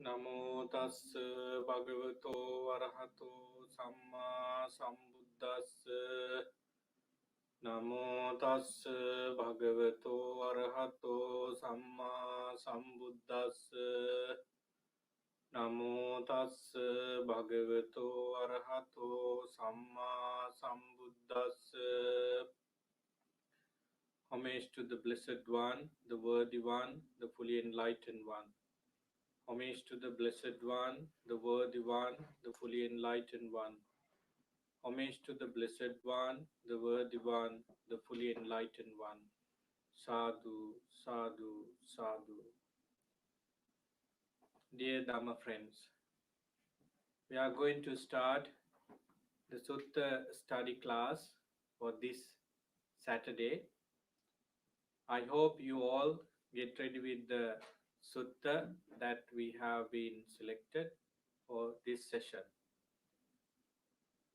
Namo tassa bhagavato arahato samma sambuddhassa. Namo tassa bhagavato arahato samma sambuddhassa. Namo tassa bhagavato arahato samma sambuddhassa. Homage to the Blessed One, the Worthy One, the fully enlightened One. Homage to the Blessed One, the Worthy One, the fully enlightened One. Homage to the Blessed One, the Worthy One, the fully enlightened One. Sadhu, sadhu, sadhu. Dear Dhamma friends, we are going to start the Sutta study class for this Saturday. I hope you all get ready with the Sutta that we have been selected for this session.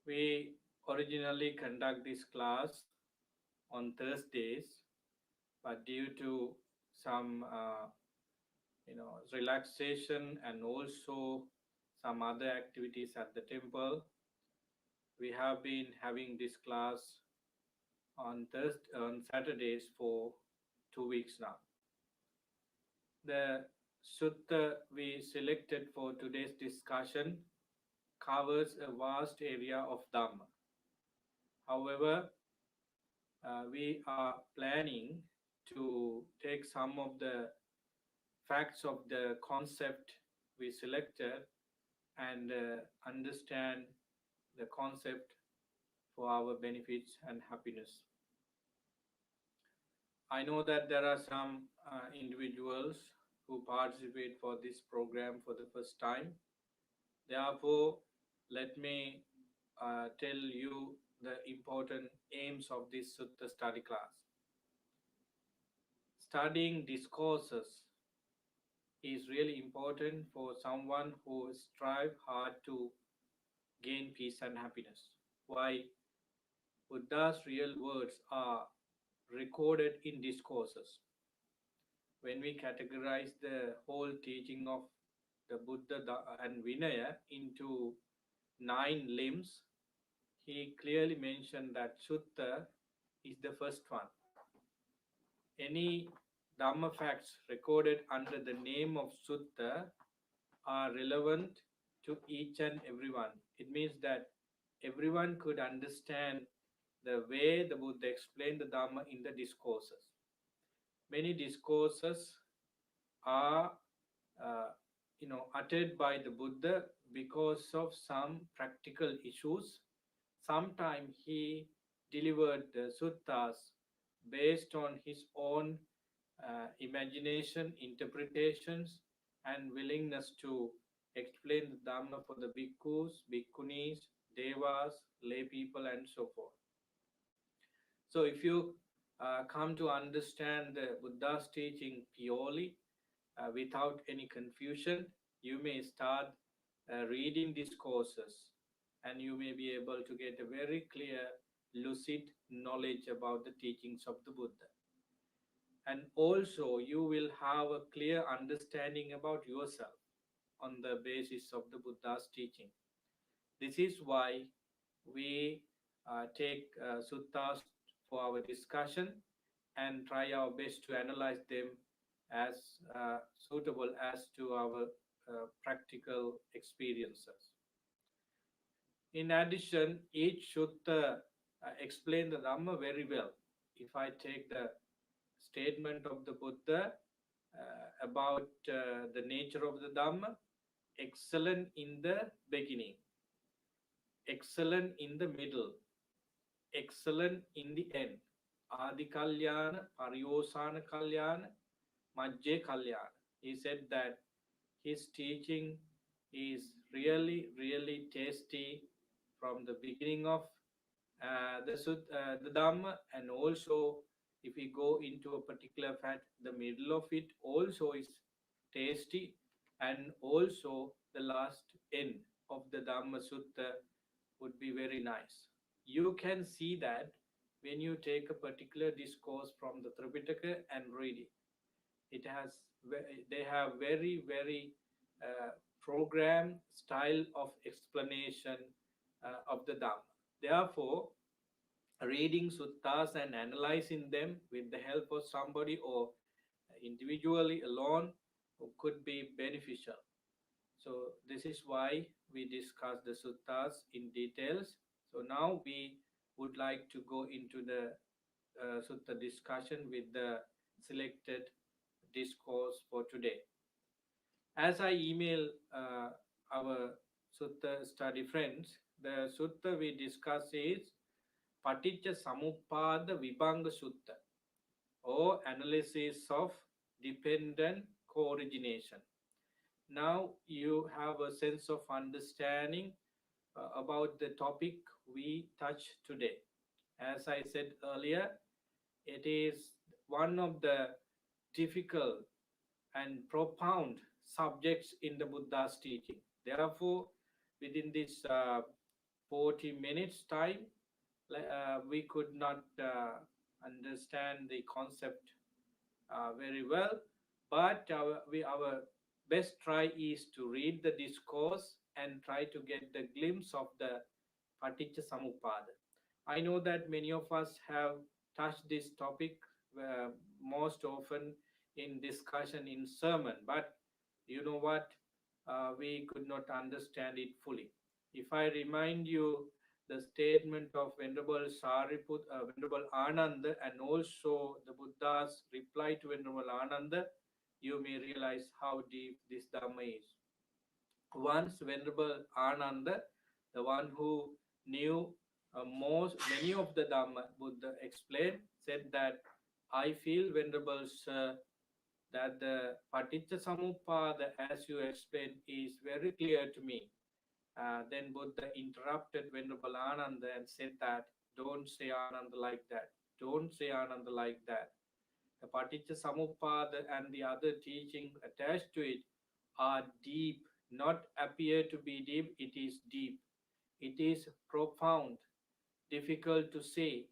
We originally conduct this class on Thursdays, but due to some relaxation and also some other activities at the temple, we have been having this class on Saturdays for 2 weeks now. The sutta we selected for today's discussion covers a vast area of Dhamma. However, we are planning to take some of the facts of the concept we selected and understand the concept for our benefits and happiness. I know that there are some individuals who participate for this program for the first time. Therefore, let me tell you the important aims of this Sutta study class. Studying discourses is really important for someone who strives hard to gain peace and happiness. Why? Buddha's real words are recorded in discourses. When we categorize the whole teaching of the Buddha and Vinaya into 9 limbs, he clearly mentioned that Sutta is the first one. Any Dhamma facts recorded under the name of Sutta are relevant to each and everyone. It means that everyone could understand the way the Buddha explained the Dhamma in the discourses. Many discourses are uttered by the Buddha because of some practical issues. Sometimes he delivered the suttas based on his own imagination, interpretations, and willingness to explain the Dhamma for the bhikkhus, bhikkhunis, devas, lay people, and so forth. So if you come to understand the Buddha's teaching purely, without any confusion, you may start reading discourses and you may be able to get a very clear, lucid knowledge about the teachings of the Buddha. And also you will have a clear understanding about yourself on the basis of the Buddha's teaching. This is why we take suttas for our discussion and try our best to analyze them as suitable as to our practical experiences. In addition, each sutta explains the Dhamma very well. If I take the statement of the Buddha about the nature of the Dhamma, excellent in the beginning, excellent in the middle, excellent in the end, Adi Kalyana, Pariyosana Kalyana, Majje Kalyana. He said that his teaching is really, really tasty from the beginning of the Dhamma, and also if we go into a particular fact, the middle of it also is tasty, and also the last end of the Dhamma Sutta would be very nice. You can see that when you take a particular discourse from the Tripitaka and read it. They have very, very program style of explanation of the Dhamma. Therefore, reading suttas and analyzing them with the help of somebody or individually alone could be beneficial. So this is why we discuss the suttas in details. So now we would like to go into the sutta discussion with the selected discourse for today. As I email our sutta study friends, the sutta we discuss is Paticcasamuppada Vibhanga Sutta, or analysis of dependent co-origination. Now you have a sense of understanding about the topic we touch today. As I said earlier, it is one of the difficult and profound subjects in the Buddha's teaching. Therefore, within this 40 minutes time, we could not understand the concept very well, but our best try is to read the discourse and try to get the glimpse of the Paticcasamuppada. I know that many of us have touched this topic most often in discussion in sermon, but you know what? We could not understand it fully. If I remind you the statement of Venerable Venerable Ananda, and also the Buddha's reply to Venerable Ananda, you may realize how deep this Dhamma is. Once Venerable Ananda, the one who knew many of the Dhamma Buddha explained, said that I feel, Venerable Sir, that the Paticcasamuppada, as you explained, is very clear to me. Then Buddha interrupted Venerable Ananda and said that, don't say Ananda like that. Don't say Ananda like that. The Paticcasamuppada and the other teaching attached to it are deep, not appear to be deep, it is deep. It is profound, difficult to say.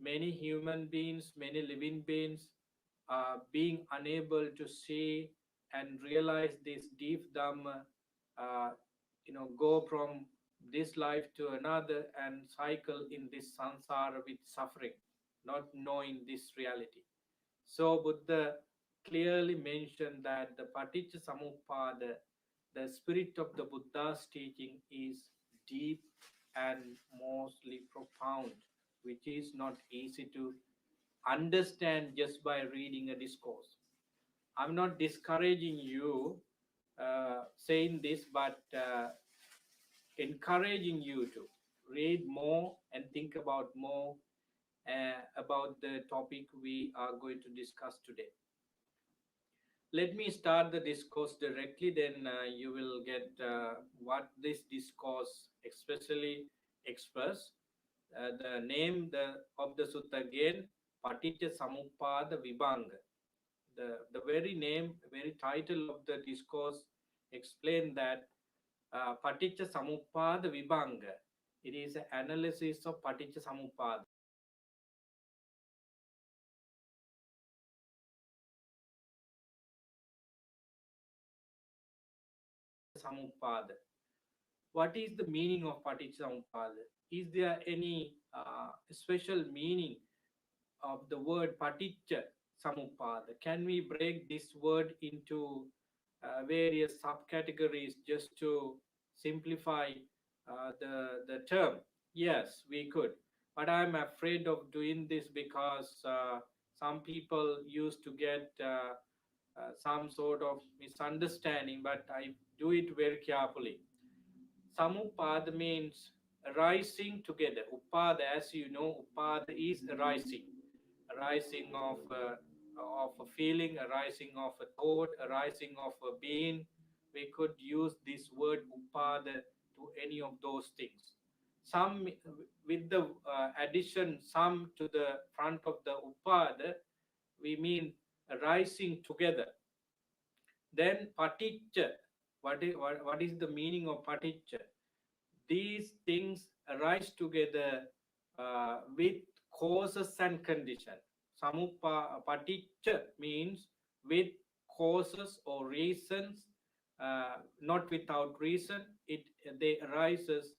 Many human beings, many living beings are being unable to see and realize this deep Dhamma, uh, go from this life to another and cycle in this samsara with suffering, not knowing this reality. So Buddha clearly mentioned that the Paticcasamuppada, the spirit of the Buddha's teaching, is deep and mostly profound, which is not easy to understand just by reading a discourse. I'm not discouraging you saying this, but encouraging you to read more and think about more about the topic we are going to discuss today. Let me start the discourse directly, then you will get what this discourse especially express. The name of the sutta again, Paticcasamuppada Vibhanga. The very name, very title of the discourse explain that Paticcasamuppada Vibhanga. It is an analysis of Paticcasamuppada. Samuppada. What is the meaning of Paticcasamuppada? Is there any special meaning of the word Paticca Samuppada? Can we break this word into various subcategories just to simplify the term? Yes, we could. But I'm afraid of doing this because some people used to get some sort of misunderstanding, but I do it very carefully. Samuppada means rising together. Uppada, as you know, Uppada is a rising of a feeling, a rising of a thought, a rising of a being. We could use this word Uppada to any of those things. Some with the addition some to the front of the Uppada, we mean rising together. Then Paticca. What is the meaning of Paticca? These things arise together with causes and condition. Paticca means with causes or reasons not without reason. They arises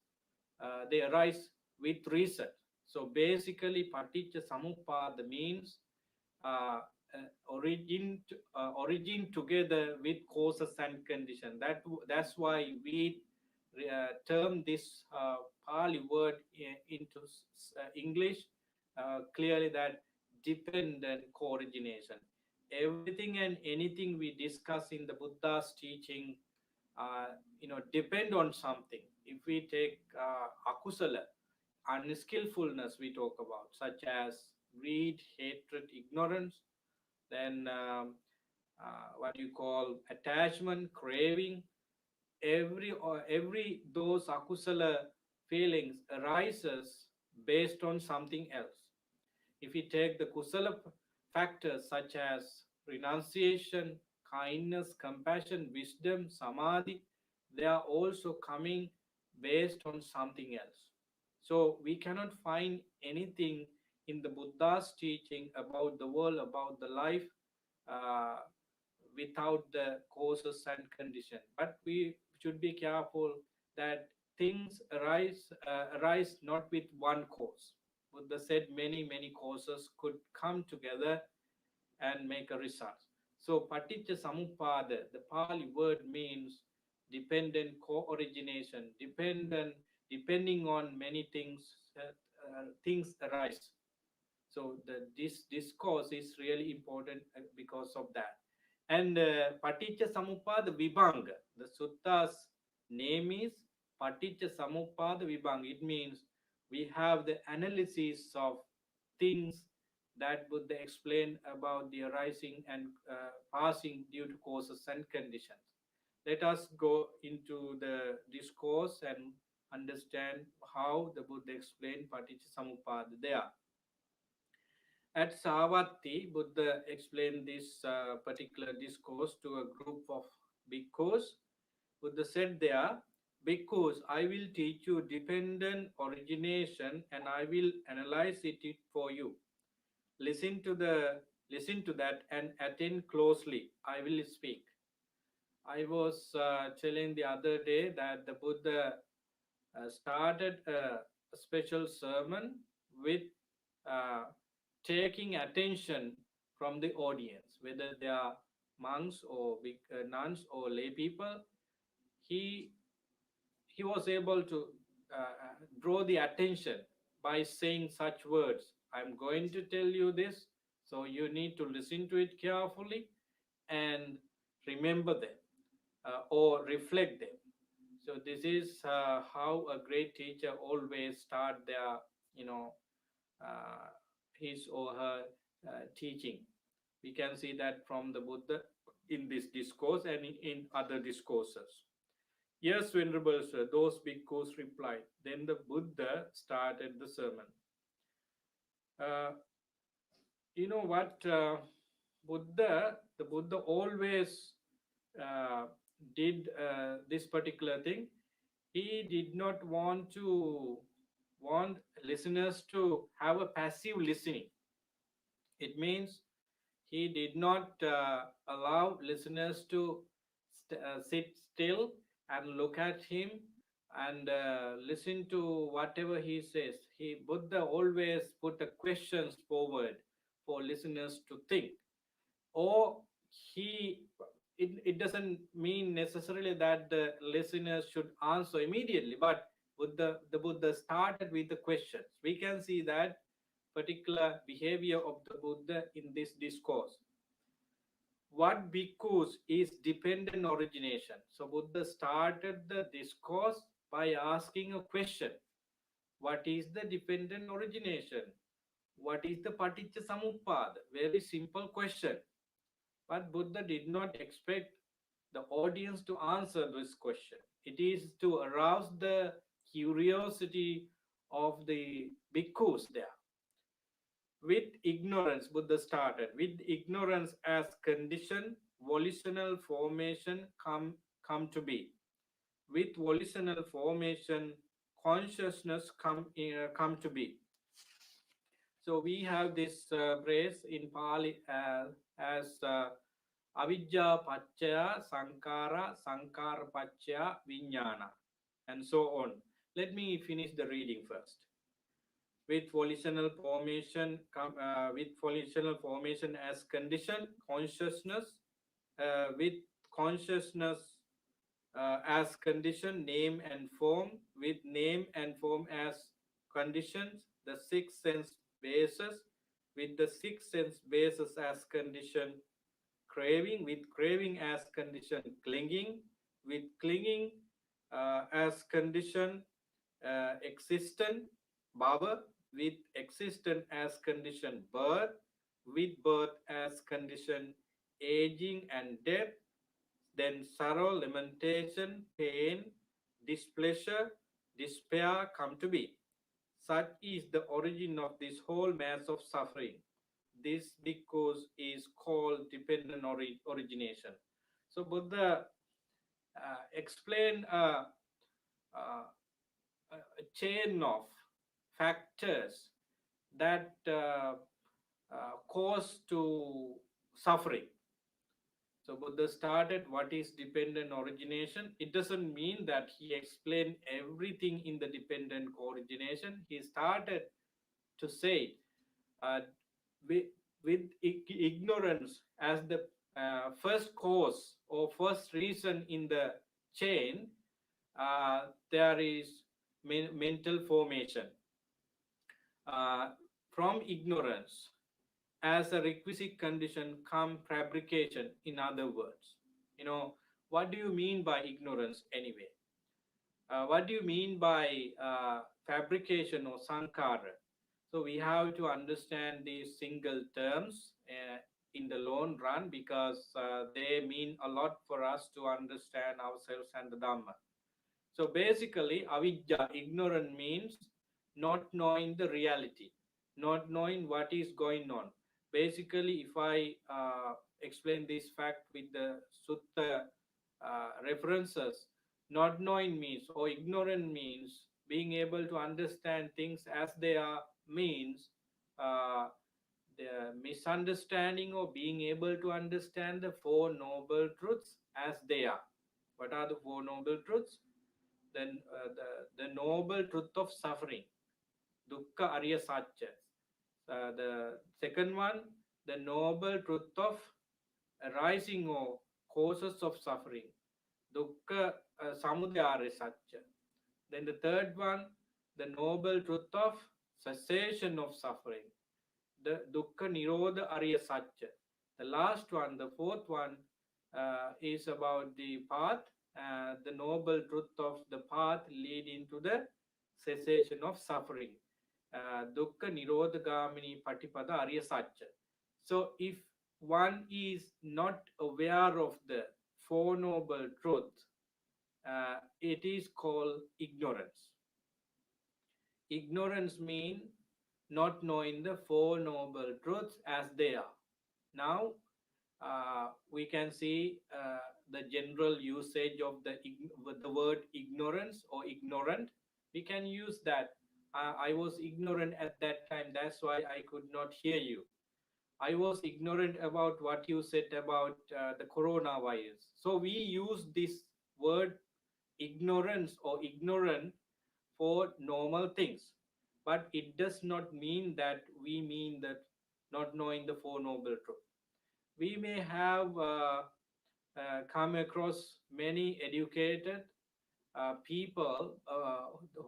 they arise with reason. So basically, Paticca Samuppada means uh, origin together with causes and condition. That's why we term this Pali word into English clearly, that dependent co-origination. Everything and anything we discuss in the Buddha's teaching, uh, depend on something. If we take akusala, unskillfulness, we talk about, such as greed, hatred, ignorance, then what you call attachment, craving, every those akusala feelings arises based on something else. If we take the kusala factors such as renunciation, kindness, compassion, wisdom, samadhi, they are also coming based on something else. So we cannot find anything in the Buddha's teaching about the world, about the life, uh, without the causes and condition. But we should be careful that things arise not with one cause. Buddha said many causes could come together and make a result. So Paticca Samuppada, the Pali word means dependent co-origination, depending on many things, things arise. So this discourse is really important because of that. And Paticca Samuppada Vibhanga, the sutta's name is Paticca Samuppada Vibhanga. It means we have the analysis of things that Buddha explained about the arising and passing due to causes and conditions. Let us go into the discourse and understand how the Buddha explained Paticca Samuppada there. At Savatthi, Buddha explained this particular discourse to a group of bhikkhus. Buddha said there, "Bhikkhus, I will teach you dependent origination and I will analyze it for you. Listen to that and attend closely. I will speak." I was telling the other day that the Buddha started a special sermon with uh, taking attention from the audience, whether they are monks or nuns or lay people. He he was able to draw the attention by saying such words. I'm going to tell you this, so you need to listen to it carefully and remember them or reflect them. So this is how a great teacher always start their, you know, uh, his or her teaching. We can see that from the Buddha in this discourse and in other discourses. Yes, Venerable Sir, those bhikkhus replied. Then the Buddha started the sermon. Uh, you know what? The Buddha always uh, did this particular thing. He did not want listeners to have a passive listening. It means he did not allow listeners to sit still and look at him and listen to whatever he says. Buddha always put the questions forward for listeners to think. Or he it doesn't mean necessarily that the listeners should answer immediately, but the Buddha started with the questions. We can see that particular behavior of the Buddha in this discourse. What bhikkhus is dependent origination? So Buddha started the discourse by asking a question. What is the dependent origination? What is the Paticca Samuppada? Very simple question. But Buddha did not expect the audience to answer this question. It is to arouse the curiosity of the bhikkhus there. With ignorance, Buddha started. With ignorance as condition, volitional formation come to be. With volitional formation, consciousness come to be. So we have this phrase in Pali as Avijja Pachaya Sankhara, Sankhara Pachaya Vijnana, and so on. Let me finish the reading first. With volitional formation, with volitional formation as condition, consciousness, with consciousness as condition, name and form, with name and form as conditions, the six sense bases, with the six sense bases as condition, craving, with craving as condition, clinging, with clinging as condition, existent, bhava, with existent as condition, birth, with birth as condition, aging and death, then sorrow, lamentation, pain, displeasure, despair come to be. Such is the origin of this whole mass of suffering. This because is called dependent origination. So Buddha explained a chain of factors that cause to suffering. So Buddha started what is dependent origination. It doesn't mean that he explained everything in the dependent co-origination. He started to say uh, with, with ignorance as the first cause or first reason in the chain, there is mental formation. Uh, from ignorance, as a requisite condition, come fabrication. In other words, what do you mean by ignorance anyway? What do you mean by fabrication or sankhara? So we have to understand these single terms in the long run, because they mean a lot for us to understand ourselves and the Dhamma. So basically, avidya, ignorant, means not knowing the reality, not knowing what is going on. Basically, if I explain this fact with the sutta references, not knowing means, or ignorant means, being able to understand things as they are means uh, the misunderstanding or being able to understand the Four Noble Truths as they are. What are the Four Noble Truths? Then the noble truth of suffering, dukkha arya satya. The second one, the noble truth of arising or causes of suffering, dukkha samudaya satya. Then the third one, the noble truth of cessation of suffering, the dukkha nirodha arya satya. The last one, the fourth one, is about the path, the noble truth of the path leading to the cessation of suffering, dukkha nirodha gamini patipada arya satya. So if one is not aware of the Four Noble Truths, it is called ignorance. Ignorance means not knowing the Four Noble Truths as they are. Now, we can see the general usage of the word ignorance or ignorant. We can use that. I was ignorant at that time, that's why I could not hear you. I was ignorant about what you said about the coronavirus. So we use this word ignorance or ignorant for normal things, but it does not mean that we mean that not knowing the Four Noble Truths. We may have come across many educated people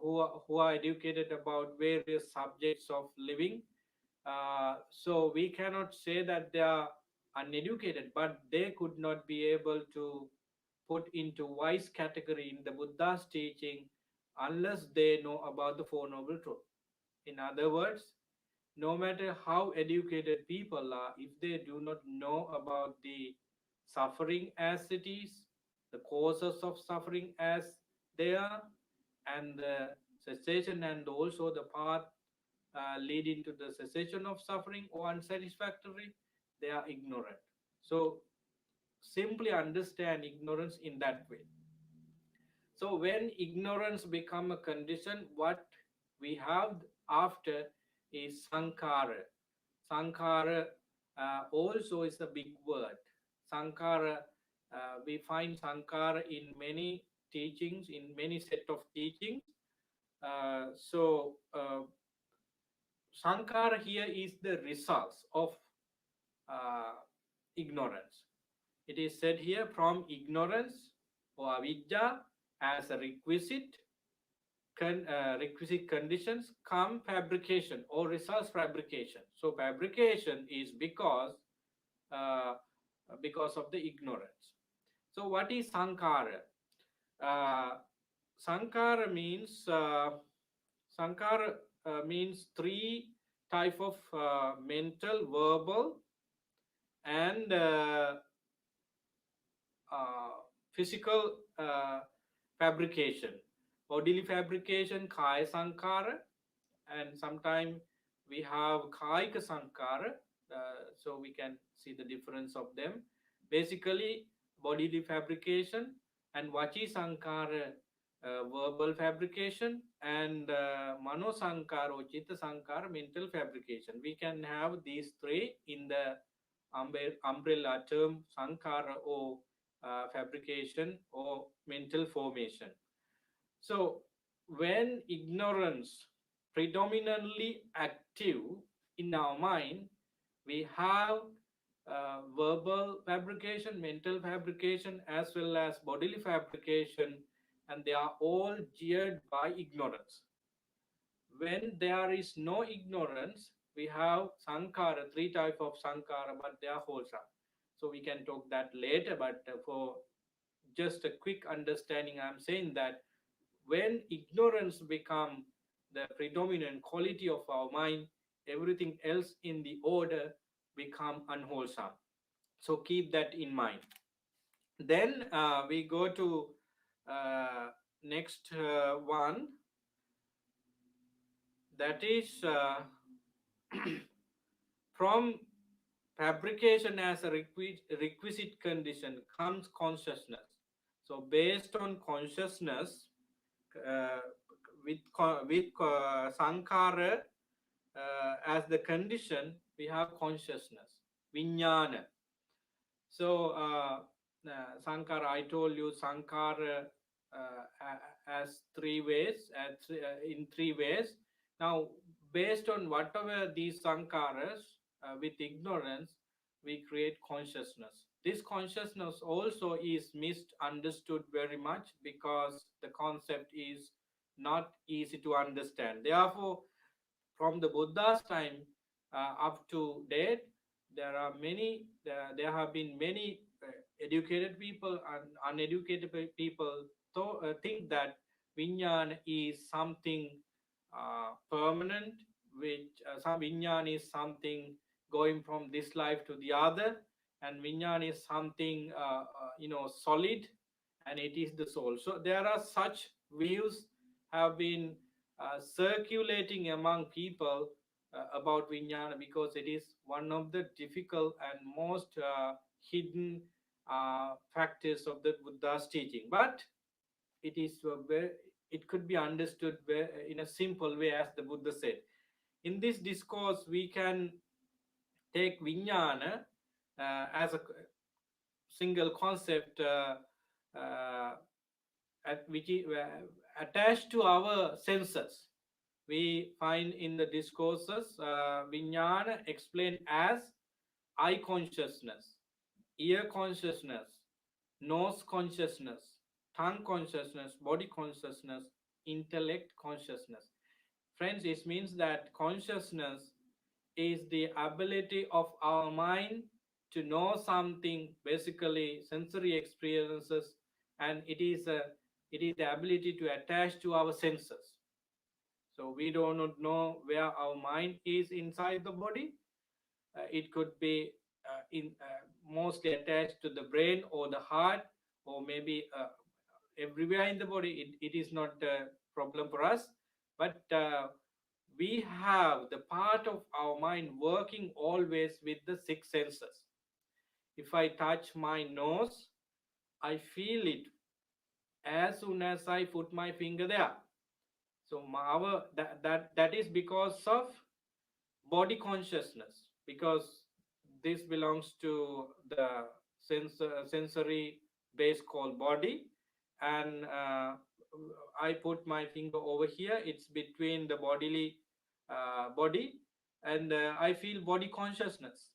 who are educated about various subjects of living. So we cannot say that they are uneducated, but they could not be able to put into wise category in the Buddha's teaching unless they know about the Four Noble Truths. In other words, no matter how educated people are, if they do not know about the suffering as it is, the causes of suffering as they are, and the cessation and also the path leading to the cessation of suffering or unsatisfactory, they are ignorant. So simply understand ignorance in that way. So when ignorance become a condition, what we have after is sankhara. Sankhara also is a big word. Sankhara, we find Sankhara in many teachings, in many set of teachings. Sankhara here is the results of uh, ignorance. It is said here, from ignorance or avidya as a requisite conditions come fabrication or results fabrication. So fabrication is uh, because of the ignorance. So what is Sankhara? Uh, Sankhara means three type of mental, verbal, and uh, physical fabrication. Bodily fabrication, kaya sankhara, and sometimes we have kaika sankhara, so we can see the difference of them. Basically, bodily fabrication, and vachi sankhara, verbal fabrication, and mano sankhara or chitta sankhara, mental fabrication. We can have these three in the umbrella term sankhara, or fabrication or mental formation. So when ignorance predominantly active in our mind, we have verbal fabrication, mental fabrication, as well as bodily fabrication, and they are all geared by ignorance. When there is no ignorance, we have sankhara, three type of sankhara, but they are wholesome. So we can talk that later, but for just a quick understanding, I'm saying that when ignorance become the predominant quality of our mind, everything else in the order become unwholesome. So keep that in mind. Then we go to next one, that is from fabrication as a requisite condition comes consciousness. So based on consciousness, uh, with sankhara as the condition, we have consciousness, vijnana. So sankhara, I told you sankhara as three ways, in three ways. Now, based on whatever these sankharas, with ignorance, we create consciousness. This consciousness also is misunderstood very much because the concept is not easy to understand. Therefore, from the Buddha's time up to date, there have been many educated people and uneducated people think that Vinyan is something permanent, which some Vinyan is something going from this life to the other, and Vinyan is something solid, and it is the soul. So there are such views have been circulating among people about Vijnana, because it is one of the difficult and most hidden factors of the Buddha's teaching. But it is it could be understood in a simple way, as the Buddha said. In this discourse, we can take Vijnana as a single concept, which is attached to our senses. We find in the discourses Vijnana explained as eye consciousness, ear consciousness, nose consciousness, tongue consciousness, body consciousness, intellect consciousness. Friends, it means that consciousness is the ability of our mind to know something, basically sensory experiences, and it is the ability to attach to our senses. So we do not know where our mind is inside the body. It could be mostly attached to the brain or the heart, or maybe everywhere in the body. It is not a problem for us, but we have the part of our mind working always with the six senses. If I touch my nose, I feel it as soon as I put my finger there. So that is because of body consciousness, because this belongs to the sensory base called body, and I put my finger over here. It's between the bodily body, and I feel body consciousness.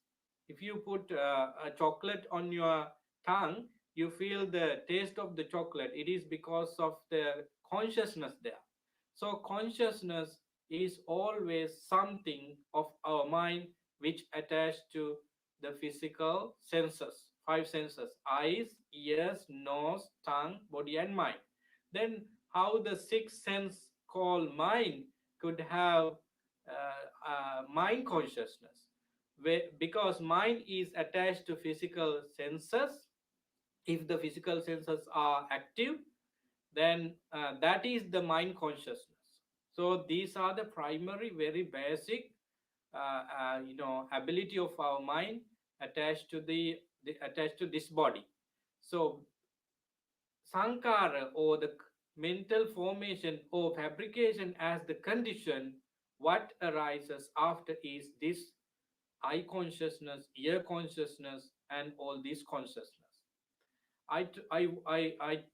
If you put a chocolate on your tongue, you feel the taste of the chocolate. It is because of the consciousness there. So consciousness is always something of our mind which attached to the physical senses, five senses: eyes, ears, nose, tongue, body, and mind. Then how the sixth sense called mind could have mind consciousness? Because mind is attached to physical senses. If the physical senses are active, then that is the mind consciousness. So these are the primary, very basic ability of our mind attached to the attached to this body. So sankhara, or the mental formation or fabrication, as the condition, what arises after is this eye consciousness, ear consciousness, and all this consciousness. I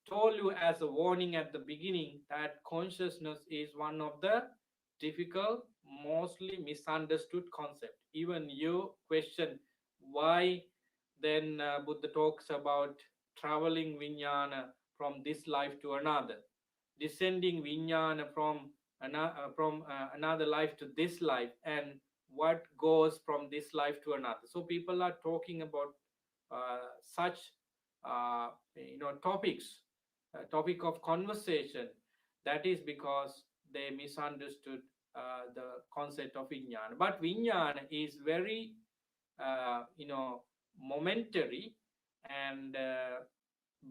told you as a warning at the beginning that consciousness is one of the difficult, mostly misunderstood concept. Even you question why then Buddha talks about traveling vijnana from this life to another, descending vijnana from another life to this life, and what goes from this life to another. So people are talking about such topics, topic of conversation. That is because they misunderstood the concept of vijnana. But vijnana is very momentary, and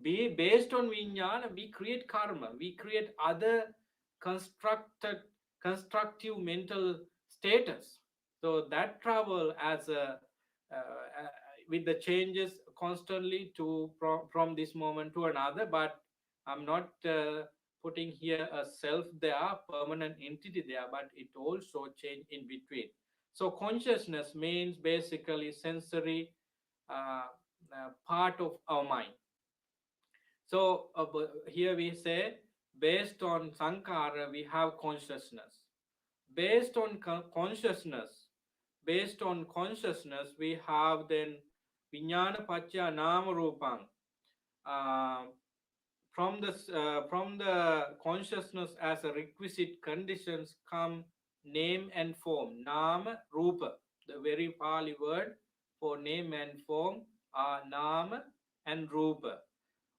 based on vijnana we create karma, we create other constructed constructive mental status. So that travel as a with the changes constantly from this moment to another. But I'm not putting here a self there, permanent entity there, but it also change in between. So consciousness means basically sensory part of our mind. So here we say, based on sankhara we have consciousness. Based on consciousness we have then vijnana paccaya nama rupam. Uh, from the consciousness as a requisite conditions come name and form, nama rupa. The very Pali word for name and form are nama and rupa.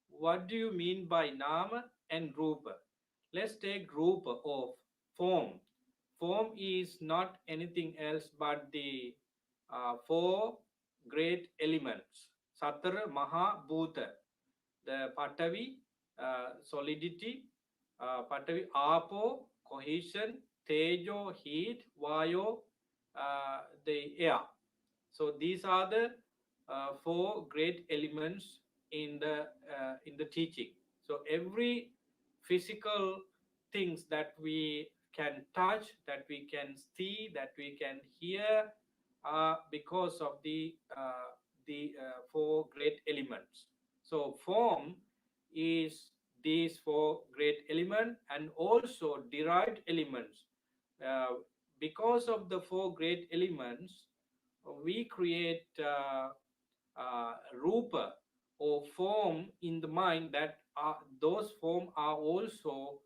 What do you mean by nama and rupa? Let's take rupa, of form. Form is not anything else but the four great elements, Satara Maha Bhuta, the Patavi, solidity, Patavi, Apo, cohesion, Tejo, heat, Vayo, the air. So these are the four great elements in the teaching. So every physical things that we can touch, that we can see, that we can hear, because of the four great elements. So form is these four great elements, and also derived elements. Uh, because of the four great elements, we create rupa, or form in the mind, that those form are also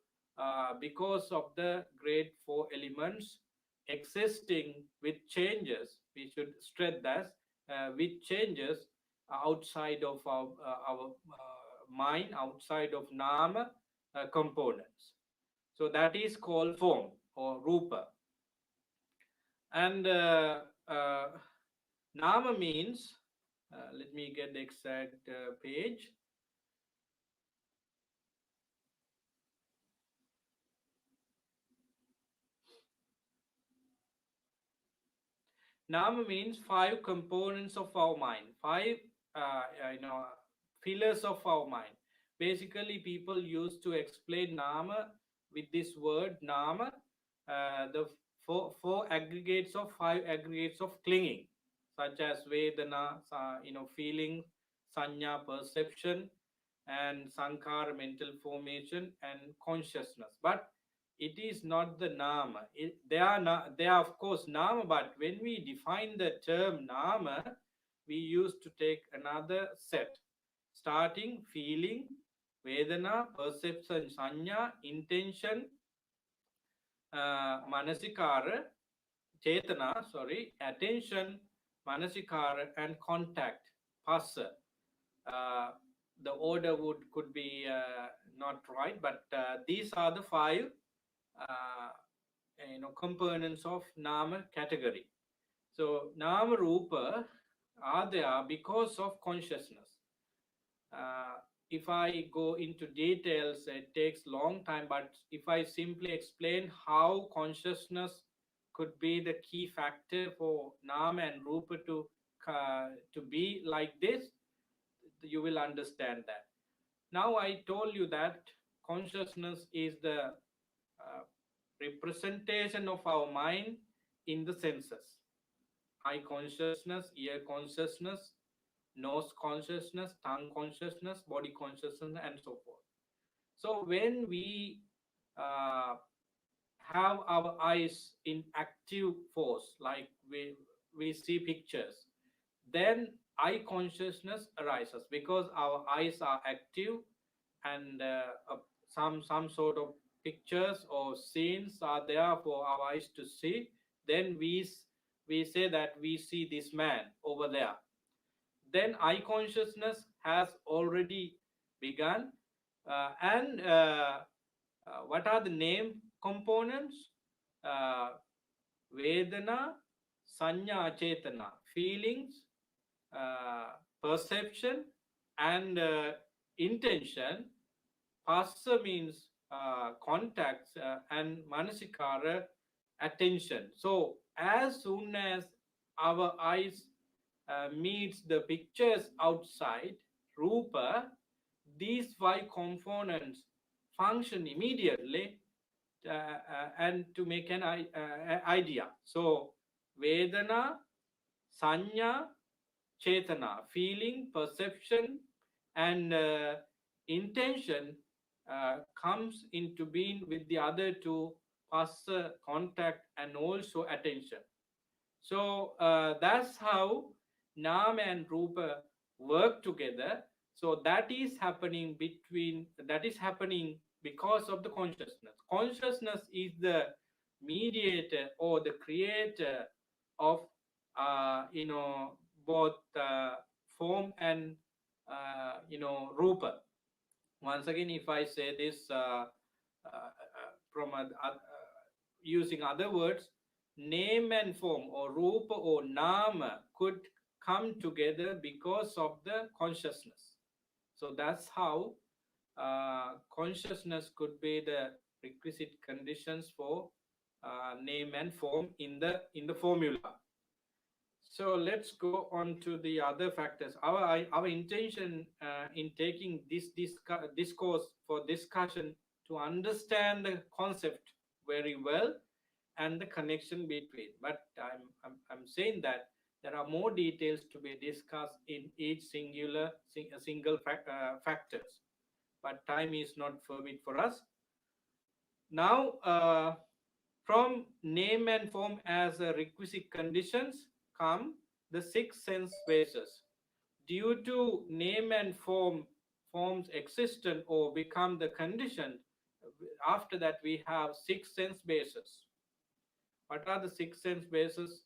because of the great four elements existing with changes. We should stress that with changes outside of our mind, outside of nama components. So that is called form or rupa. And nama means, let me get the exact page. Nama means five components of our mind, five pillars of our mind. Basically, people used to explain nama with this word nama, the four aggregates of five aggregates of clinging, such as Vedana, feeling, Sanya, perception, and Sankhara, mental formation, and consciousness. But it is not the Nama. They are of course Nama, but when we define the term Nama, we used to take another set, starting feeling, Vedana, perception, Sanya, intention, Manasikara, Chetana, sorry, attention, Manasikara, and contact, Passa. Uh, the order could be not right, but these are the five uh, components of Nama category. So Nama Rupa are there because of consciousness. If I go into details, it takes long time, but if I simply explain how consciousness could be the key factor for Nama and Rupa to be like this, you will understand that. Now I told you that consciousness is the representation of our mind in the senses. Eye consciousness, ear consciousness, nose consciousness, tongue consciousness, body consciousness, and so forth. So when we uh, have our eyes in active force, like we see pictures, then eye consciousness arises because our eyes are active, and some sort of pictures or scenes are there for our eyes to see. Then we say that we see this man over there. Then eye consciousness has already begun, and what are the name components? uh, Vedana, Sanya, Chetana, feelings, perception, and intention. Passa means contacts, and Manasikara, attention. So as soon as our eyes meets the pictures outside, Rupa, these five components function immediately and to make an idea. So Vedana, Sanya, Chetana, feeling, perception, and intention comes into being with the other two, Passa, contact, and also attention. So that's how Nam and Rupa work together. So that is happening because of the consciousness. Consciousness is the mediator or the creator of both form and Rupa. Once again, if I say this using other words, name and form, or Rupa or Nama, could come together because of the consciousness. So that's how consciousness could be the requisite conditions for name and form in the formula. So let's go on to the other factors. Our intention in taking this discourse for discussion to understand the concept very well and the connection between. But I'm saying that there are more details to be discussed in each single factors. But time is not permit for us. Now, from name and form as a requisite conditions come the six sense bases. Due to name and forms existent or become the condition, after that we have six sense bases. What are the six sense bases?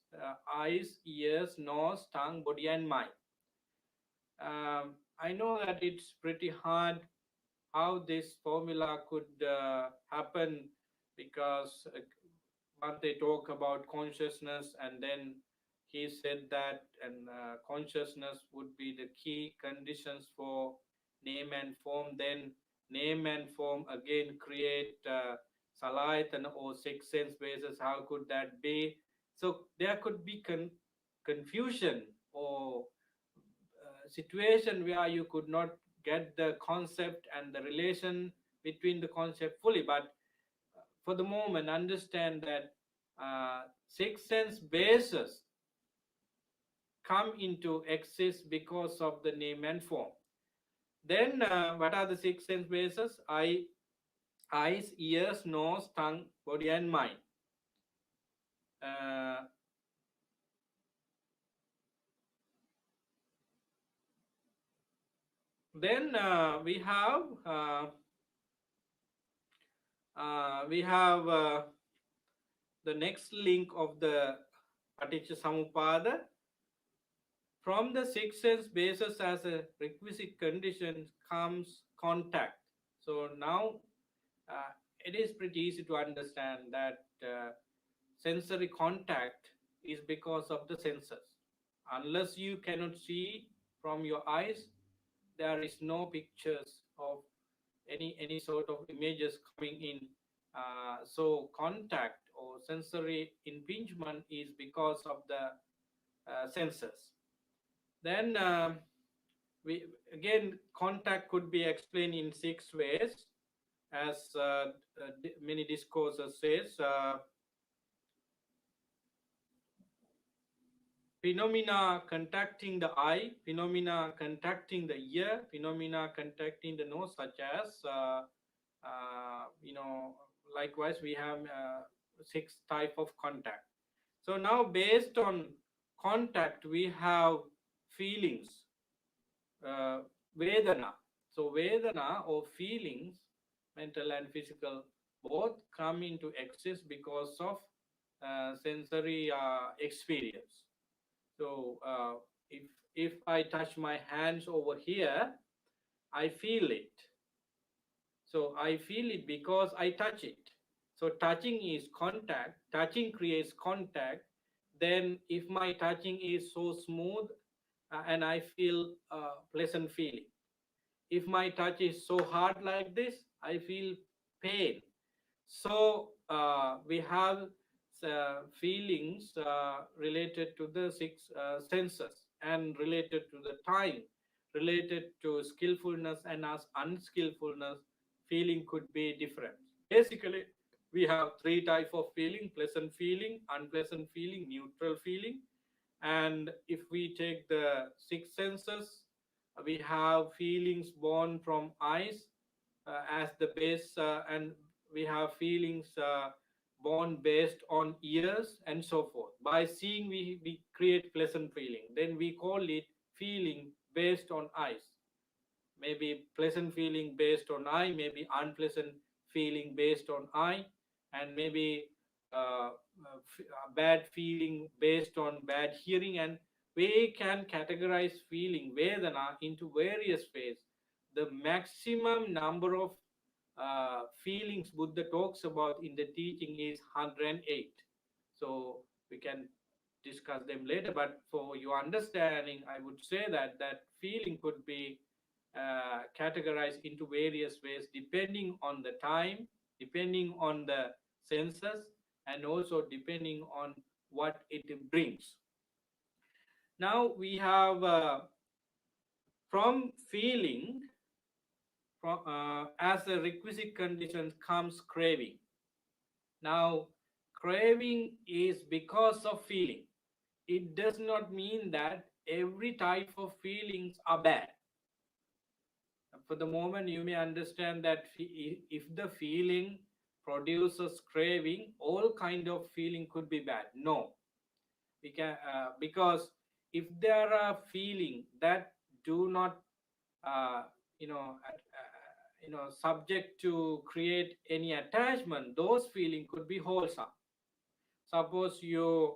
Eyes, ears, nose, tongue, body, and mind. I know that it's pretty hard how this formula could happen, because once they talk about consciousness, and then he said that and consciousness would be the key conditions for name and form. Then name and form again create salayatana or six sense bases. How could that be? So there could be confusion or situation where you could not get the concept and the relation between the concept fully. But for the moment, understand that six sense bases come into exist because of the name and form. Then what are the six sense bases? Eyes, ears, nose, tongue, body, and mind. Uh, then we have the next link of the Paticcasamuppada. From the six sense bases as a requisite condition comes contact. So now it is pretty easy to understand that sensory contact is because of the senses. Unless you cannot see from your eyes, there is no pictures of any sort of images coming in. So contact or sensory impingement is because of the senses. Then we again, contact could be explained in six ways, as many discourses says. Phenomena contacting the eye, phenomena contacting the ear, phenomena contacting the nose, such as likewise we have six type of contact. So now based on contact we have feelings, Vedana. So Vedana or feelings, mental and physical, both come into exist because of sensory experience. So if I touch my hands over here, I feel it. So I feel it because I touch it. So touching is contact. Touching creates contact. Then if my touching is so smooth and I feel pleasant feeling. If my touch is so hard like this, I feel pain. So we have feelings related to the six senses and related to the time, related to skillfulness and as unskillfulness, feeling could be different. Basically, we have three types of feeling: pleasant feeling, unpleasant feeling, neutral feeling. And if we take the six senses, we have feelings born from eyes as the base, and we have feelings born based on ears and so forth. By seeing, we create pleasant feeling. Then we call it feeling based on eyes. Maybe pleasant feeling based on eye, maybe unpleasant feeling based on eye, and maybe bad feeling based on bad hearing. And we can categorize feeling Vedana into various ways. The maximum number of feelings Buddha talks about in the teaching is 108. So we can discuss them later, but for your understanding, I would say that feeling could be categorized into various ways depending on the time, depending on the senses, and also depending on what it brings. Now we have from feeling, as a requisite condition comes craving. Now craving is because of feeling. It does not mean that every type of feelings are bad. For the moment, you may understand that if the feeling produces craving, all kind of feeling could be bad. No, we can because if there are feeling that do not subject to create any attachment, those feeling could be wholesome. Suppose you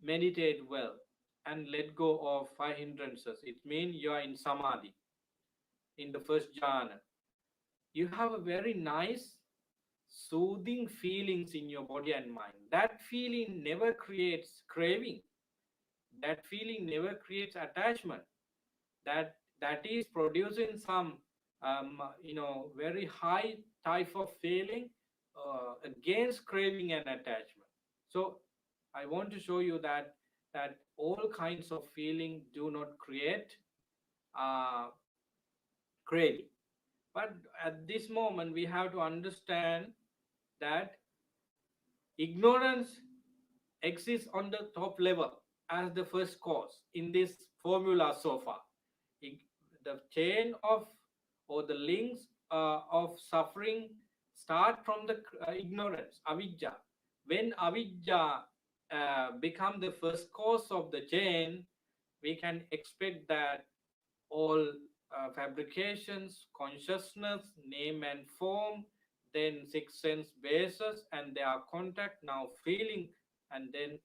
meditate well and let go of five hindrances. It means you are in Samadhi, in the first jhana. You have a very nice, soothing feelings in your body and mind. That feeling never creates craving. That feeling never creates attachment. That is producing some very high type of feeling against craving and attachment. So I want to show you that all kinds of feeling do not create craving. But at this moment, we have to understand that ignorance exists on the top level. as the first cause in this formula so far. Ig- The chain of or the links of suffering start from the ignorance, avijja. When avijja become the first cause of the chain, we can expect that all fabrications, consciousness, name and form, then six sense bases and their contact, now feeling, and then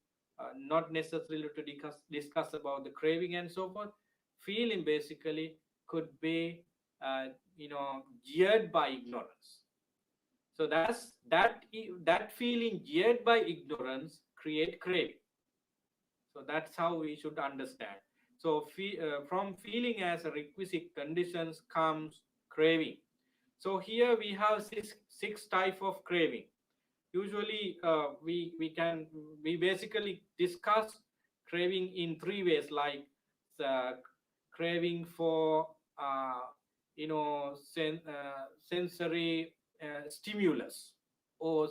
not necessarily to discuss about the craving and so forth. Feeling basically could be, geared by ignorance. So that feeling geared by ignorance create craving. So that's how we should understand. So from feeling as a requisite conditions comes craving. So here we have six type of craving. Usually we basically discuss craving in three ways, like uh, craving for sensory stimulus or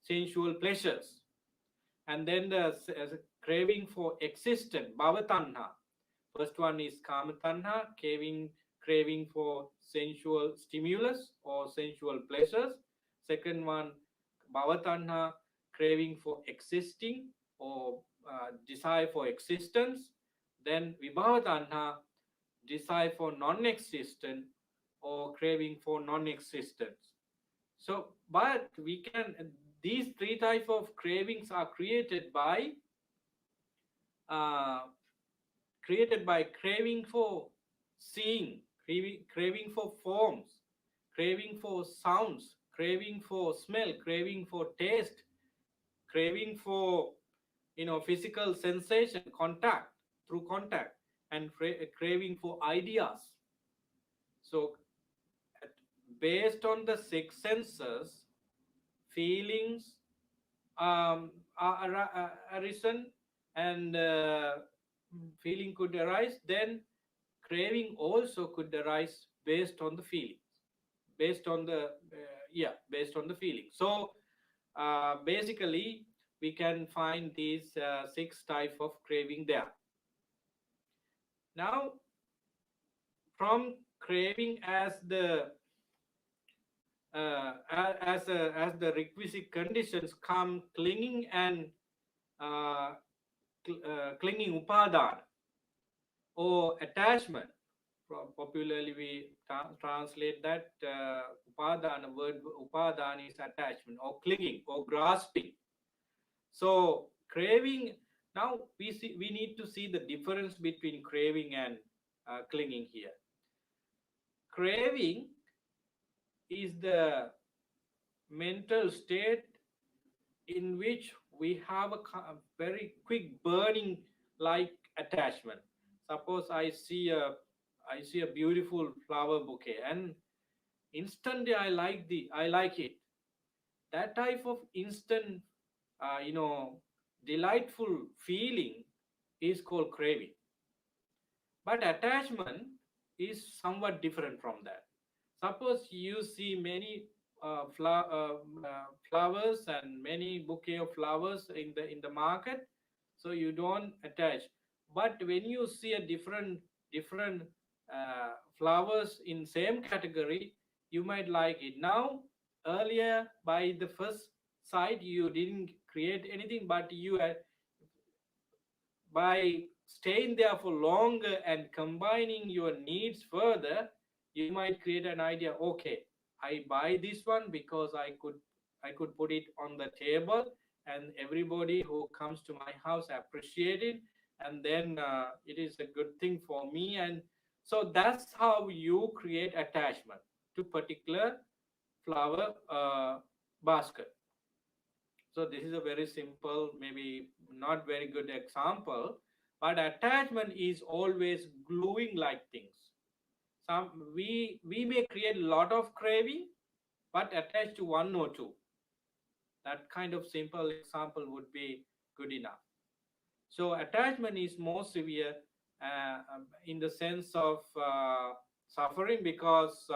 sensual pleasures, and then the craving for existence, bhavatanha. First one is kama tanha, craving for sensual stimulus or sensual pleasures. Second one, bhavatanha, craving for existing or desire for existence. Then vibhavatanha, desire for non-existent or craving for non-existence. So, but we can, these three type of cravings are uh, created by craving for seeing, craving for forms, craving for sounds, craving for smell, craving for taste, craving for physical sensation, contact through contact, and craving for ideas. So, based on the six senses, feelings are arisen, and feeling could arise, then craving also could arise based on the feelings, based on the based on the feeling. So basically we can find these six type of craving there. Now, from craving as the as the requisite conditions come clinging and clinging upadana or attachment. Popularly we translate that upadana, word upadana is attachment or clinging or grasping. So craving, now we need to see the difference between craving and clinging here. Craving is the mental state in which we have a very quick burning like attachment. Suppose I see a beautiful flower bouquet, and instantly I like it. That type of instant uh, you know delightful feeling is called craving. But attachment is somewhat different from that. Suppose you see many flowers and many bouquet of flowers in the market, so you don't attach. But when you see a different flowers in same category, you might like it. Now, earlier by the first sight, you didn't create anything, but by staying there for longer and combining your needs further, you might create an idea, okay, I buy this one because I could put it on the table, and everybody who comes to my house appreciate it, and then it is a good thing for me. And so that's how you create attachment to particular flower basket. So this is a very simple, maybe not very good example, but attachment is always gluing like things. We may create a lot of craving, but attached to one or two. That kind of simple example would be good enough. So attachment is more severe in the sense of suffering, because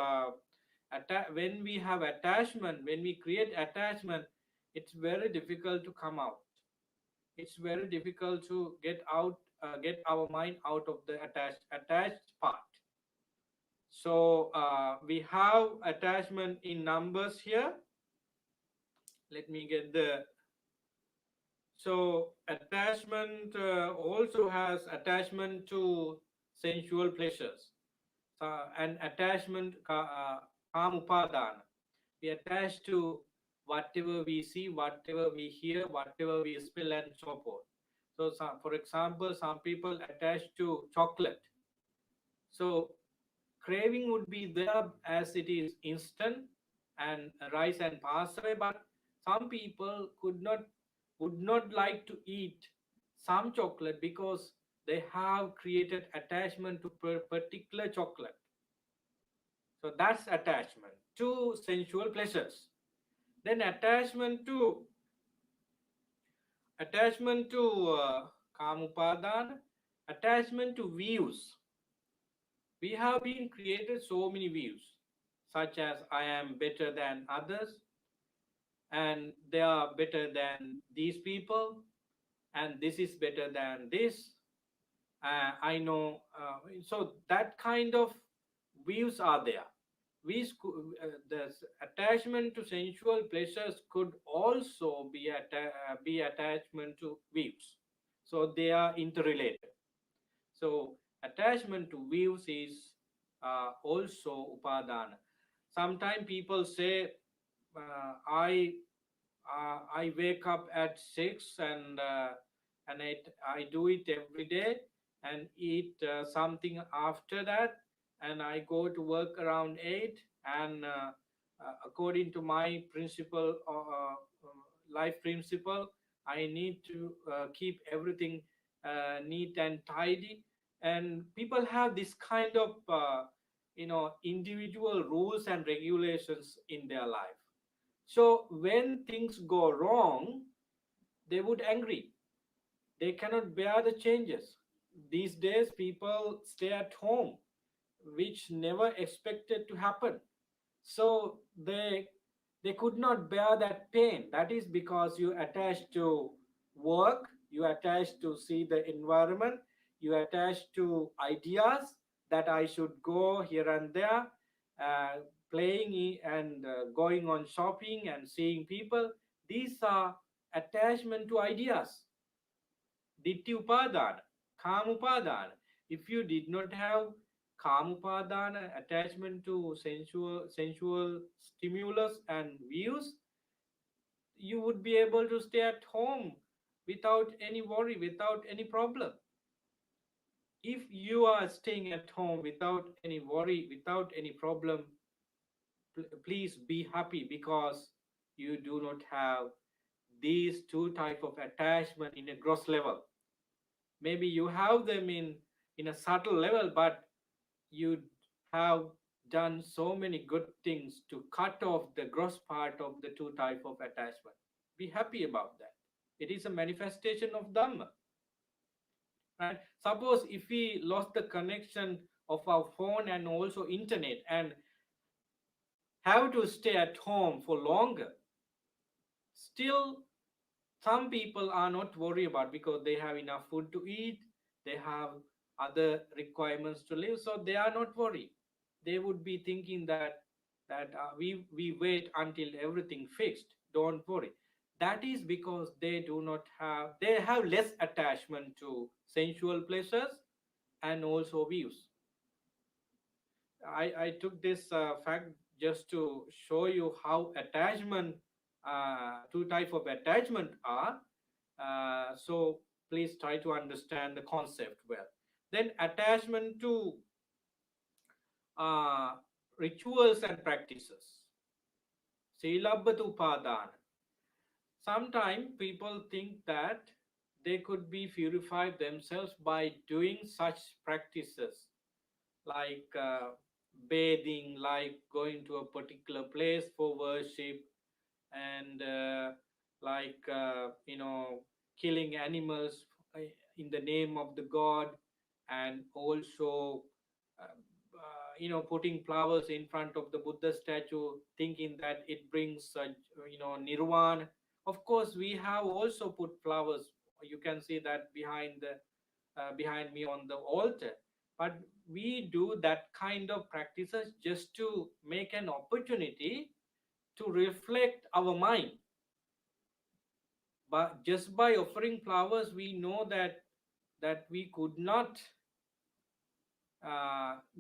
when we have attachment, when we create attachment, it's very difficult to come out. it's very difficult to get our mind out of the attached part. So we have attachment in numbers here. Let me get the. So attachment also has attachment to sensual pleasures. And attachment kamupadana. We attach to whatever we see, whatever we hear, whatever we smell, and so forth. So, for example, some people attach to chocolate. So craving would be there as it is instant and rise and pass away, but some people would not like to eat some chocolate because they have created attachment to particular chocolate. So that's attachment to sensual pleasures. Then attachment to kamupadana, attachment to views. We have been created so many views, such as I am better than others, and they are better than these people, and this is better than this. I know. So that kind of views are there. The attachment to sensual pleasures could also be attachment to views. So they are interrelated. So attachment to views is also upadana. Sometimes people say, I wake up at 6 and I do it every day and eat something after that, and I go to work around 8, and according to my principle, life principle, I need to keep everything neat and tidy. And people have this kind of individual rules and regulations in their life. So when things go wrong, they would angry. They cannot bear the changes. These days, people stay at home, which never expected to happen. So they could not bear that pain. That is because you attach to work, you attach to see the environment, you attach to ideas that I should go here and there, uh, and going on shopping and seeing people. These are attachment to ideas. Ditthi upadana, kamupadana. If you did not have kamupadana, attachment to sensual stimulus and views, you would be able to stay at home without any worry, without any problem. If you are staying at home without any worry, without any problem, please be happy, because you do not have these two type of attachment in a gross level. Maybe you have them in a subtle level, but you have done so many good things to cut off the gross part of the two type of attachment. Be happy about that. It is a manifestation of Dhamma, right? Suppose if we lost the connection of our phone and also internet and have to stay at home for longer, still some people are not worried about, because they have enough food to eat, they have other requirements to live, so they are not worried. They would be thinking that we wait until everything fixed, don't worry. That is because they have less attachment to sensual pleasures and also views. I took this fact just to show you how attachment, two type of attachment are. So please try to understand the concept well. Then attachment to uh, rituals and practices. Silabbata upadana. Sometimes people think that they could be purified themselves by doing such practices, like bathing, like going to a particular place for worship, and killing animals in the name of the god, and also putting flowers in front of the Buddha statue, thinking that it brings nirvana. Of course, we have also put flowers You can see that behind me on the altar. But we do that kind of practices just to make an opportunity to reflect our mind. But just by offering flowers, we know that we could not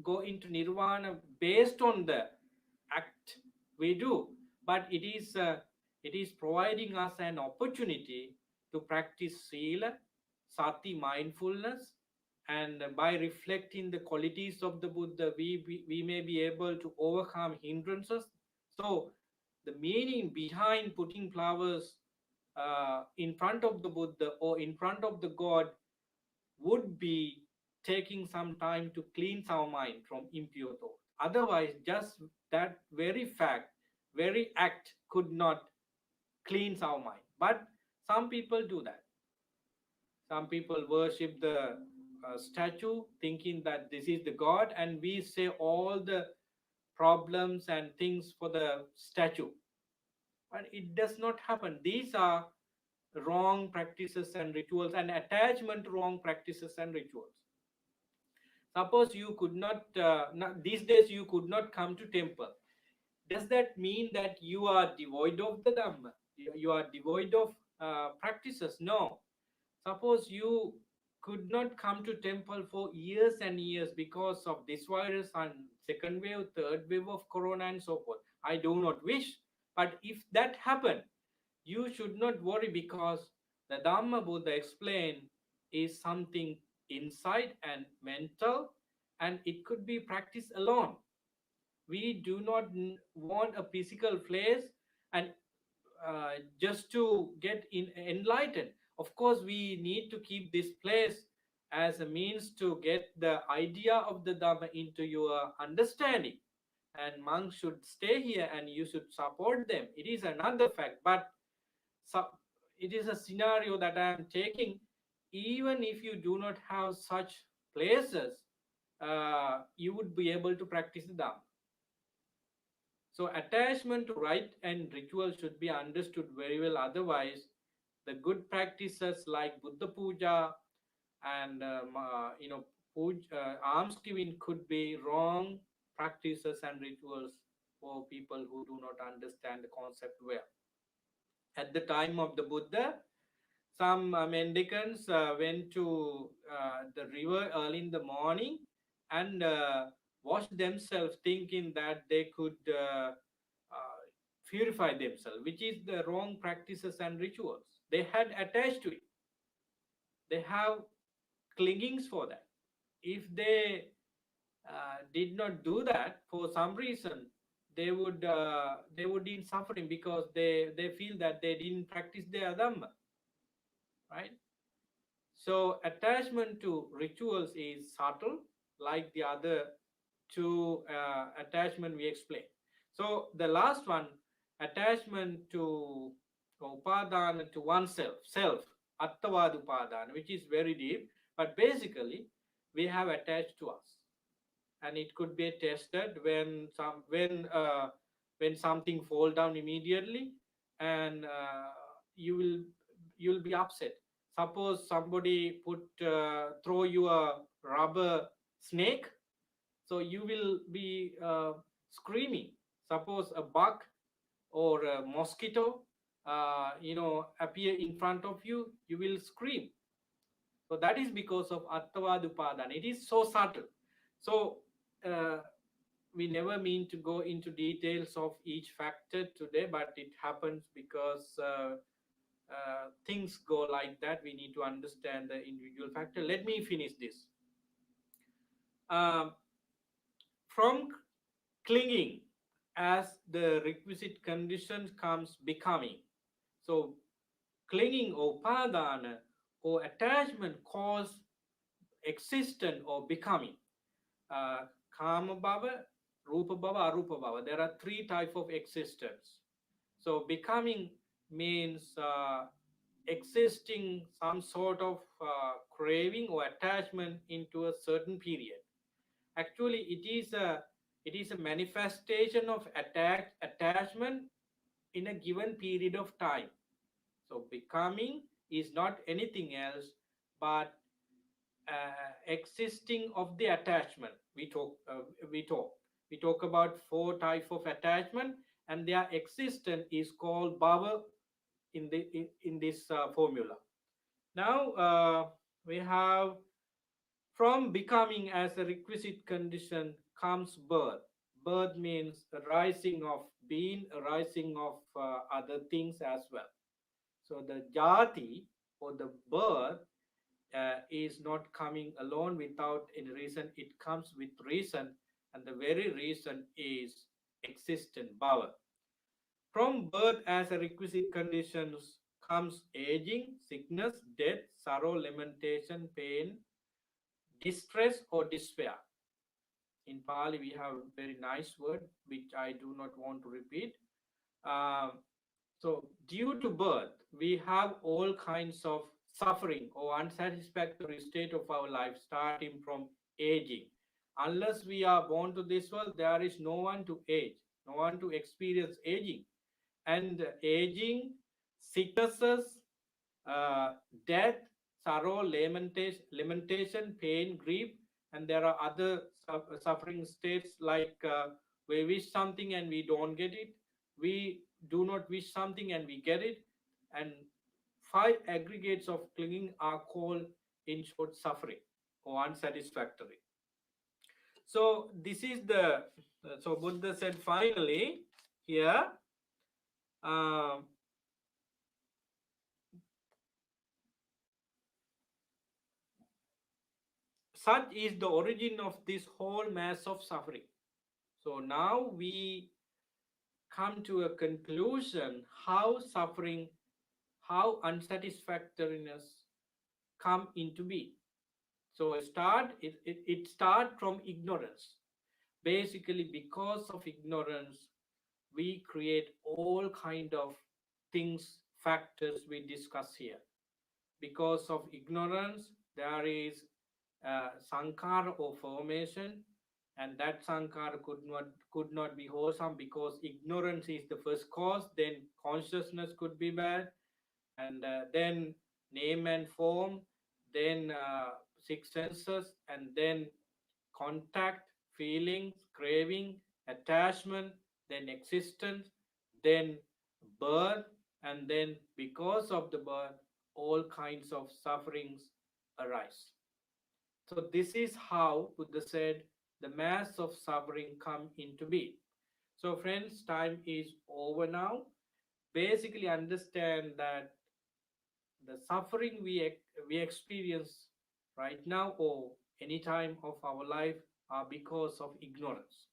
go into nirvana based on the act we do, but it is providing us an opportunity to practice sila, sati, mindfulness, and by reflecting the qualities of the Buddha, we may be able to overcome hindrances. So the meaning behind putting flowers in front of the Buddha or in front of the God would be taking some time to cleanse our mind from impure thoughts. Otherwise, just that very fact, very act could not cleanse our mind. But some people do that. Some people worship the statue thinking that this is the God, and we say all the problems and things for the statue. But it does not happen. These are wrong practices and rituals, and attachment to wrong practices and rituals. Suppose you could not these days you could not come to temple. Does that mean that you are devoid of the Dhamma? You are devoid of practices? No. Suppose you could not come to temple for years and years because of this virus and second wave, third wave of corona and so forth. I do not wish. But if that happened, you should not worry, because the Dhamma Buddha explained is something inside and mental, and it could be practiced alone. We do not want a physical place and just to get enlightened. Of course, we need to keep this place as a means to get the idea of the Dhamma into your understanding. And monks should stay here and you should support them. It is another fact. But so it is a scenario that I am taking. Even if you do not have such places, you would be able to practice the Dhamma. So attachment to rite and ritual should be understood very well. Otherwise, the good practices like Buddha Puja and alms giving could be wrong practices and rituals for people who do not understand the concept well. At the time of the Buddha, some mendicants went to the river early in the morning and washed themselves, thinking that they could purify themselves, which is the wrong practices and rituals. They had attached to it. They have clingings for that. If they did not do that for some reason, they would be in suffering, because they feel that they didn't practice their Dhamma, right? So attachment to rituals is subtle, like the other two attachment we explained. So the last one, attachment to upadana, to oneself, self, attavad upadana, which is very deep, but basically we have attached to us, and it could be tested when something fall down immediately, and you'll be upset. Suppose somebody throw you a rubber snake, so you will be screaming. Suppose a bug or a mosquito appear in front of you, you will scream. So that is because of attavad upadana. It is so subtle. So we never mean to go into details of each factor today, but it happens because things go like that. We need to understand the individual factor. Let me finish this. From clinging, as the requisite condition comes becoming. So clinging or upadana or attachment cause existence or becoming. Kama bhava, rupa bhava, arupa bhava. There are three types of existence. So becoming means existing some sort of craving or attachment into a certain period. Actually, it is a manifestation of attachment in a given period of time. So becoming is not anything else but existing of the attachment. We talk about four types of attachment, and their existence is called bhava in this formula. Now we have, from becoming as a requisite condition comes birth. Birth means a rising of being, a rising of other things as well. So the jati, or the birth, is not coming alone without any reason. It comes with reason, and the very reason is existent bhava. From birth as a requisite conditions comes aging, sickness, death, sorrow, lamentation, pain, distress, or despair. In Pali, we have a very nice word which I do not want to repeat. Um, so, due to birth, we have all kinds of suffering or unsatisfactory state of our life, starting from aging. Unless we are born to this world, there is no one to age, no one to experience aging. And aging, sicknesses, uh, death, sorrow, lamentation, pain, grief, and there are other suffering states like we wish something and we don't get it, we do not wish something and we get it, and five aggregates of clinging are called, in short, suffering or unsatisfactory. So this is the so Buddha said finally here. Uh, Such is the origin of this whole mass of suffering. So now we come to a conclusion how suffering, how unsatisfactoriness come into being. So it start from ignorance. Basically, because of ignorance, we create all kind of things, factors we discuss here. Because of ignorance, there is sankhara or formation, and that sankhara could not be wholesome, because ignorance is the first cause. Then consciousness could be bad, and then name and form, then six senses, and then contact, feelings, craving, attachment, then existence, then birth, and then because of the birth, all kinds of sufferings arise. So this is how Buddha said the mass of suffering come into being. So friends, time is over now. Basically understand that the suffering we experience right now or any time of our life are because of ignorance,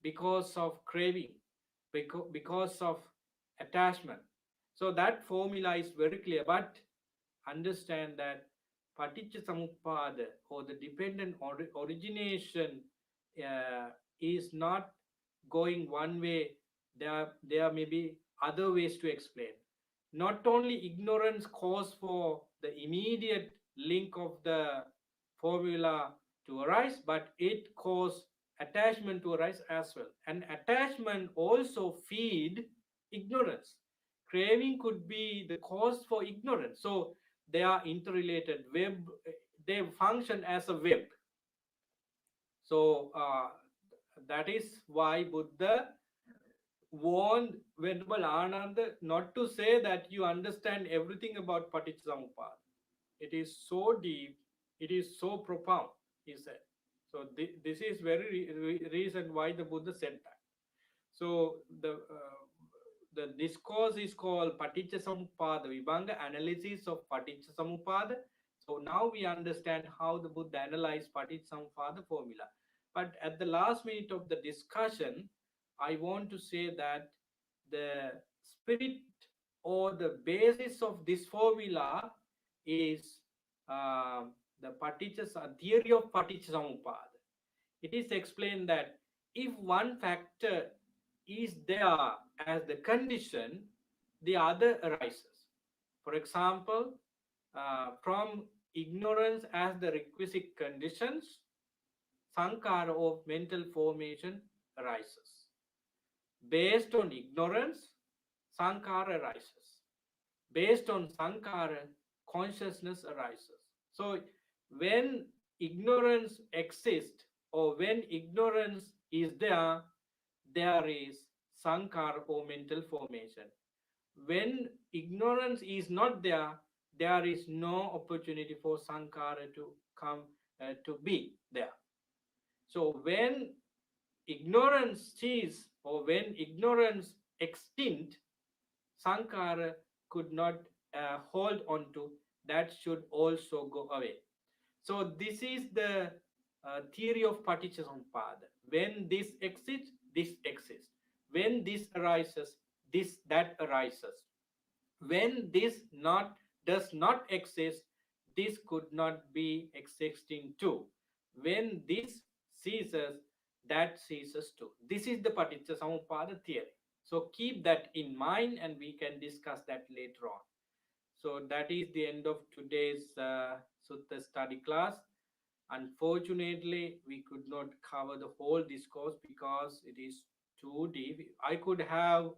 because of craving, because of attachment. So that formula is very clear, but understand that Paticcasamuppada, or the dependent origination, is not going one way. There may be other ways to explain. Not only ignorance cause for the immediate link of the formula to arise, but it cause attachment to arise as well. And attachment also feed ignorance. Craving could be the cause for ignorance. So they are interrelated. They function as a web. So that is why Buddha warned Venerable Ananda not to say that you understand everything about Paticcasamuppada. It is so deep, it is so profound, he said. So this is very reason why the Buddha said that. So the discourse is called Paticcasamuppada Vibhanga, analysis of Paticcasamuppada. So now we understand how the Buddha analyzed Paticcasamuppada formula. But at the last minute of the discussion, I want to say that the spirit or the basis of this formula is the theory of Paticcasamuppada. It is explained that if one factor is there as the condition, the other arises. For example, from ignorance as the requisite conditions, sankhara of mental formation arises. Based on ignorance, sankhara arises. Based on Sankhara, consciousness arises. So when ignorance exists, or when ignorance is there, there is Sankhara or mental formation. When ignorance is not there, there is no opportunity for Sankhara to come to be there. So when ignorance cease, or when ignorance extinct, Sankara could not hold on to, that should also go away. So this is the theory of Paticcasamuppada. When this exists, this exists. When this arises, this that arises. When this not does not exist, this could not be existing too. When this ceases, that ceases too. This is the Paticcasamuppada theory. So keep that in mind, and we can discuss that later on. So that is the end of today's Sutta study class. Unfortunately, we could not cover the whole discourse because it is too deep. I could have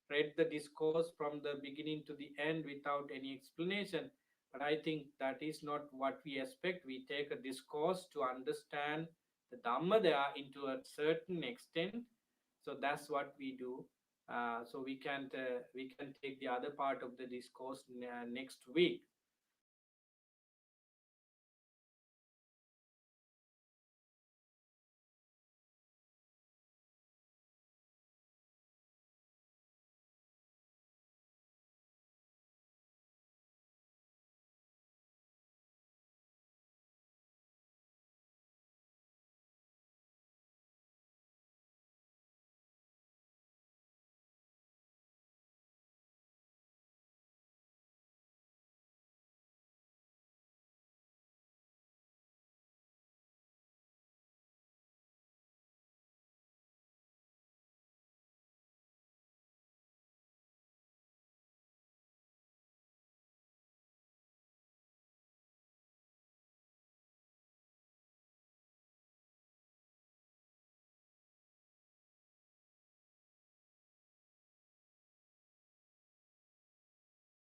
read the discourse from the beginning to the end without any explanation, but I think that is not what we expect. We take a discourse to understand the Dhamma there into a certain extent. So that's what we do. So we can take the other part of the discourse next week.